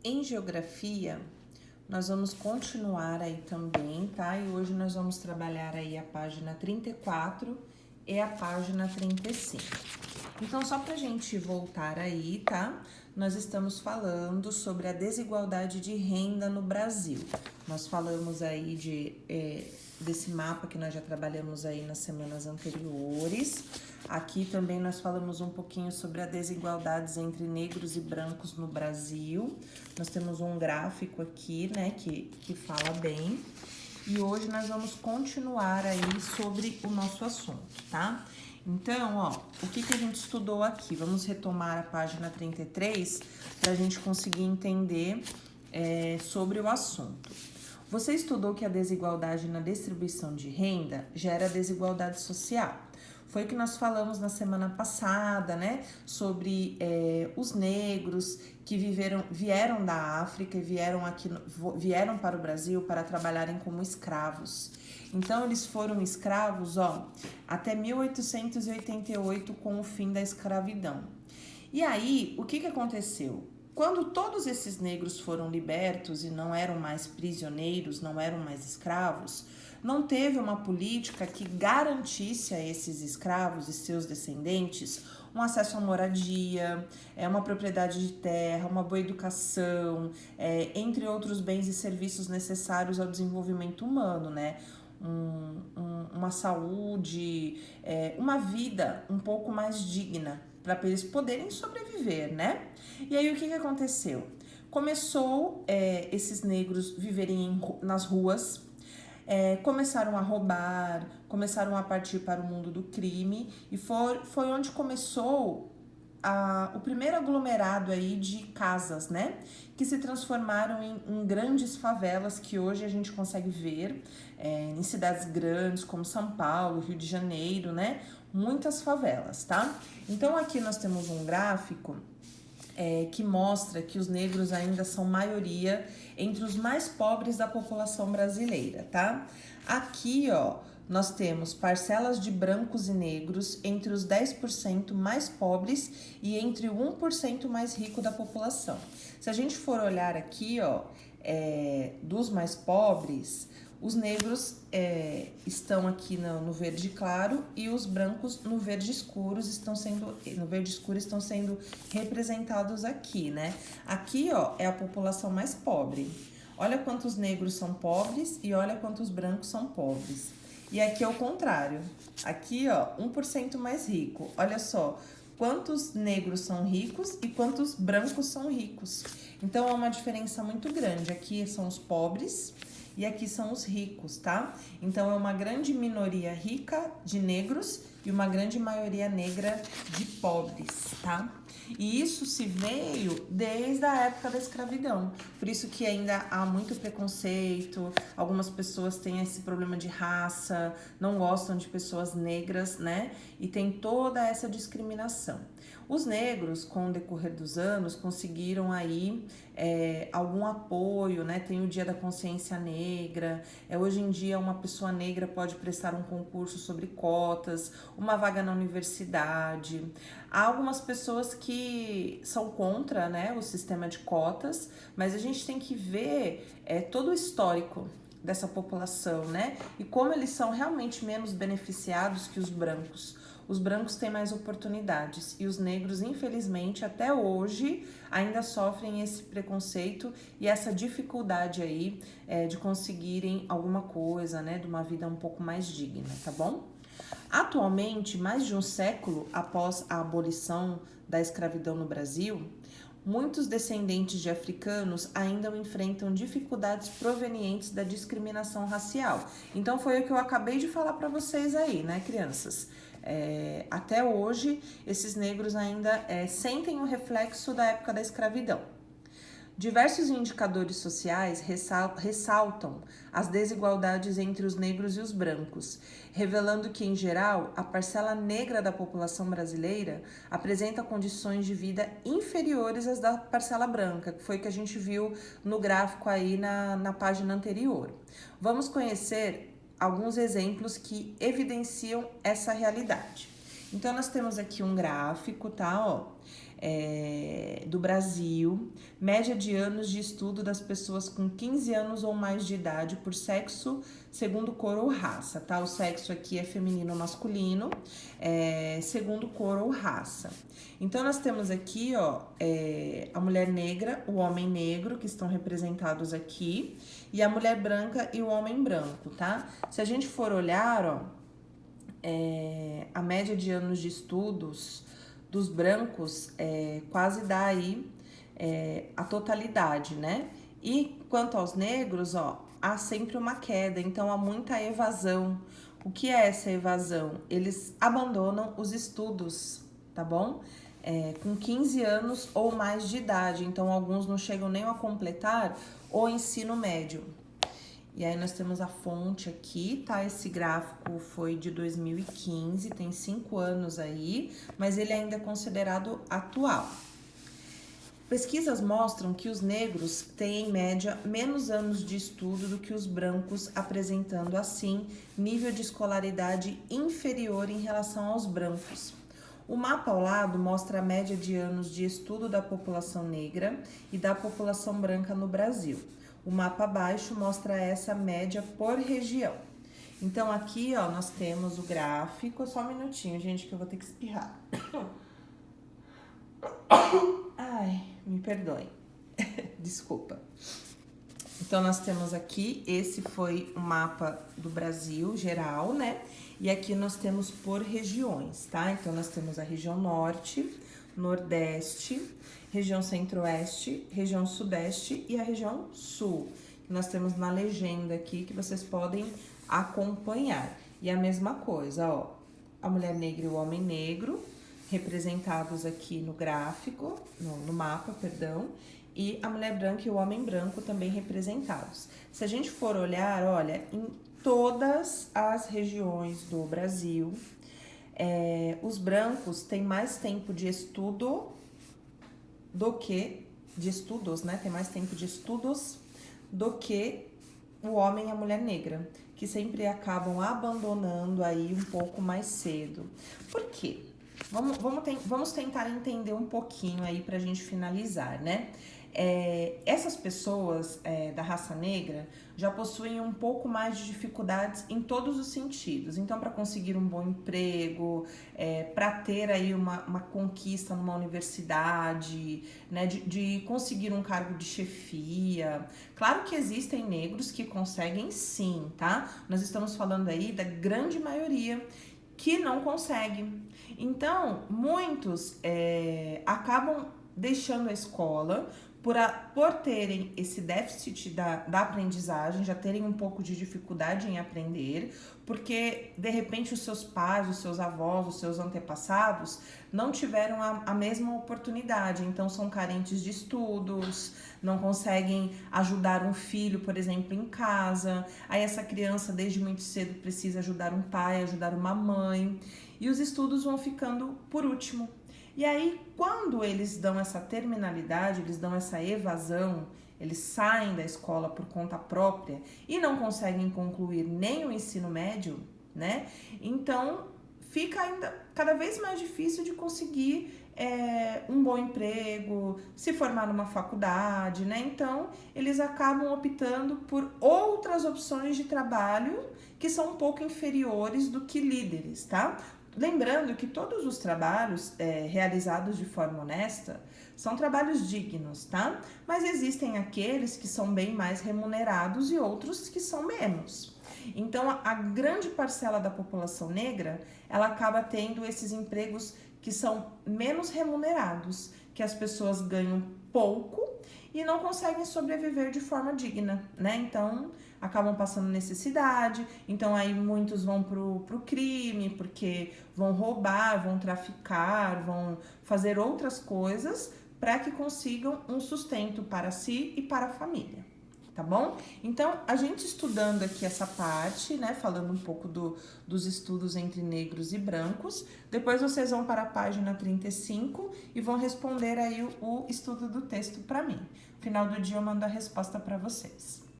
Em geografia, nós vamos continuar aí também, tá? E hoje nós vamos trabalhar aí a página 34 e a página 35. Então, só pra gente voltar aí, tá? Nós estamos falando sobre a desigualdade de renda no Brasil. Nós falamos aí desse mapa que nós já trabalhamos aí nas semanas anteriores. Aqui também nós falamos um pouquinho sobre as desigualdades entre negros e brancos no Brasil. Nós temos um gráfico aqui, né, que fala bem. E hoje nós vamos continuar aí sobre o nosso assunto, tá? Então, ó, o que a gente estudou aqui? Vamos retomar a página 33 para a gente conseguir entender sobre o assunto. Você estudou que a desigualdade na distribuição de renda gera desigualdade social. Foi o que nós falamos na semana passada, né? Sobre os negros que vieram da África e vieram para o Brasil para trabalharem como escravos. Então, eles foram escravos, ó, até 1888, com o fim da escravidão. E aí, o que aconteceu? Quando todos esses negros foram libertos e não eram mais prisioneiros, não eram mais escravos, não teve uma política que garantisse a esses escravos e seus descendentes um acesso à moradia, uma propriedade de terra, uma boa educação, entre outros bens e serviços necessários ao desenvolvimento humano, né? Uma saúde, uma vida um pouco mais digna para eles poderem sobreviver, né? E aí o que aconteceu? Começou esses negros viverem nas ruas, começaram a roubar, começaram a partir para o mundo do crime e foi onde começou o primeiro aglomerado aí de casas, né? Que se transformaram em grandes favelas que hoje a gente consegue ver em cidades grandes como São Paulo, Rio de Janeiro, né? Muitas favelas, tá? Então aqui nós temos um gráfico que mostra que os negros ainda são maioria entre os mais pobres da população brasileira, tá? Aqui, ó, nós temos parcelas de brancos e negros entre os 10% mais pobres e entre o 1% mais rico da população. Se a gente for olhar aqui, ó, dos mais pobres, os negros estão aqui no verde claro e os brancos no verde escuro estão sendo representados aqui, né? Aqui, ó, é a população mais pobre. Olha quantos negros são pobres e olha quantos brancos são pobres. E aqui é o contrário. Aqui, ó, 1% mais rico. Olha só, quantos negros são ricos e quantos brancos são ricos. Então, é uma diferença muito grande. Aqui são os pobres e aqui são os ricos, tá? Então, é uma grande minoria rica de negros e uma grande maioria negra de pobres, tá? E isso se veio desde a época da escravidão. Por isso que ainda há muito preconceito, algumas pessoas têm esse problema de raça, não gostam de pessoas negras, né? E tem toda essa discriminação. Os negros, com o decorrer dos anos, conseguiram aí algum apoio, né? Tem o Dia da Consciência Negra, hoje em dia uma pessoa negra pode prestar um concurso sobre cotas, uma vaga na universidade. Há algumas pessoas que são contra, né, o sistema de cotas, mas a gente tem que ver todo o histórico dessa população, né? E como eles são realmente menos beneficiados que os brancos. Os brancos têm mais oportunidades e os negros, infelizmente, até hoje ainda sofrem esse preconceito e essa dificuldade aí de conseguirem alguma coisa, né, de uma vida um pouco mais digna, tá bom? Atualmente, mais de um século após a abolição da escravidão no Brasil, muitos descendentes de africanos ainda enfrentam dificuldades provenientes da discriminação racial. Então foi o que eu acabei de falar para vocês aí, né, crianças? Até hoje, esses negros ainda sentem o reflexo da época da escravidão. Diversos indicadores sociais ressaltam as desigualdades entre os negros e os brancos, revelando que, em geral, a parcela negra da população brasileira apresenta condições de vida inferiores às da parcela branca, que foi o que a gente viu no gráfico aí na página anterior. Vamos conhecer alguns exemplos que evidenciam essa realidade. Então, nós temos aqui um gráfico, tá? Ó, do Brasil, média de anos de estudo das pessoas com 15 anos ou mais de idade por sexo, segundo cor ou raça, tá? O sexo aqui é feminino ou masculino, segundo cor ou raça. Então, nós temos aqui, ó, a mulher negra, o homem negro, que estão representados aqui, e a mulher branca e o homem branco, tá? Se a gente for olhar, ó, a média de anos de estudos dos brancos quase dá aí a totalidade, né? E quanto aos negros, ó, há sempre uma queda, então há muita evasão. O que é essa evasão? Eles abandonam os estudos, tá bom? Com 15 anos ou mais de idade, então alguns não chegam nem a completar o ensino médio. E aí nós temos a fonte aqui, tá? Esse gráfico foi de 2015, tem 5 anos aí, mas ele ainda é considerado atual. Pesquisas mostram que os negros têm, em média, menos anos de estudo do que os brancos, apresentando, assim, nível de escolaridade inferior em relação aos brancos. O mapa ao lado mostra a média de anos de estudo da população negra e da população branca no Brasil. O mapa abaixo mostra essa média por região. Então, aqui, ó, nós temos o gráfico. Só um minutinho, gente, que eu vou ter que espirrar. Ai, me perdoem. Desculpa. Então, nós temos aqui, esse foi o mapa do Brasil geral, né? E aqui nós temos por regiões, tá? Então, nós temos a região norte, nordeste, região centro-oeste, região sudeste e a região sul. Nós temos na legenda aqui que vocês podem acompanhar. E a mesma coisa, ó, a mulher negra e o homem negro, representados aqui no gráfico, no mapa, perdão, e a mulher branca e o homem branco também representados. Se a gente for olhar, olha, em todas as regiões do Brasil, os brancos têm mais tempo de estudo do que de estudos, né? Tem mais tempo de estudos do que o homem e a mulher negra, que sempre acabam abandonando aí um pouco mais cedo. Por quê? Vamos tentar entender um pouquinho aí pra gente finalizar, né? Essas pessoas da raça negra já possuem um pouco mais de dificuldades em todos os sentidos. Então, para conseguir um bom emprego, para ter aí uma conquista numa universidade, né, de conseguir um cargo de chefia. Claro que existem negros que conseguem sim, tá? Nós estamos falando aí da grande maioria que não consegue. Então, muitos acabam deixando a escola por terem esse déficit da aprendizagem, já terem um pouco de dificuldade em aprender, porque de repente os seus pais, os seus avós, os seus antepassados não tiveram a mesma oportunidade, então são carentes de estudos, não conseguem ajudar um filho, por exemplo, em casa. Aí essa criança desde muito cedo precisa ajudar um pai, ajudar uma mãe, e os estudos vão ficando por último. E aí, quando eles dão essa terminalidade, eles dão essa evasão, eles saem da escola por conta própria e não conseguem concluir nem o ensino médio, né? Então, fica ainda cada vez mais difícil de conseguir um bom emprego, se formar numa faculdade, né? Então, eles acabam optando por outras opções de trabalho que são um pouco inferiores do que líderes, tá? Lembrando que todos os trabalhos realizados de forma honesta são trabalhos dignos, tá? Mas existem aqueles que são bem mais remunerados e outros que são menos. Então, a grande parcela da população negra, ela acaba tendo esses empregos que são menos remunerados, que as pessoas ganham pouco e não conseguem sobreviver de forma digna, né? Então, acabam passando necessidade, então aí muitos vão pro crime, porque vão roubar, vão traficar, vão fazer outras coisas para que consigam um sustento para si e para a família, tá bom? Então, a gente estudando aqui essa parte, né, falando um pouco dos estudos entre negros e brancos, depois vocês vão para a página 35 e vão responder aí o estudo do texto para mim. No final do dia eu mando a resposta para vocês.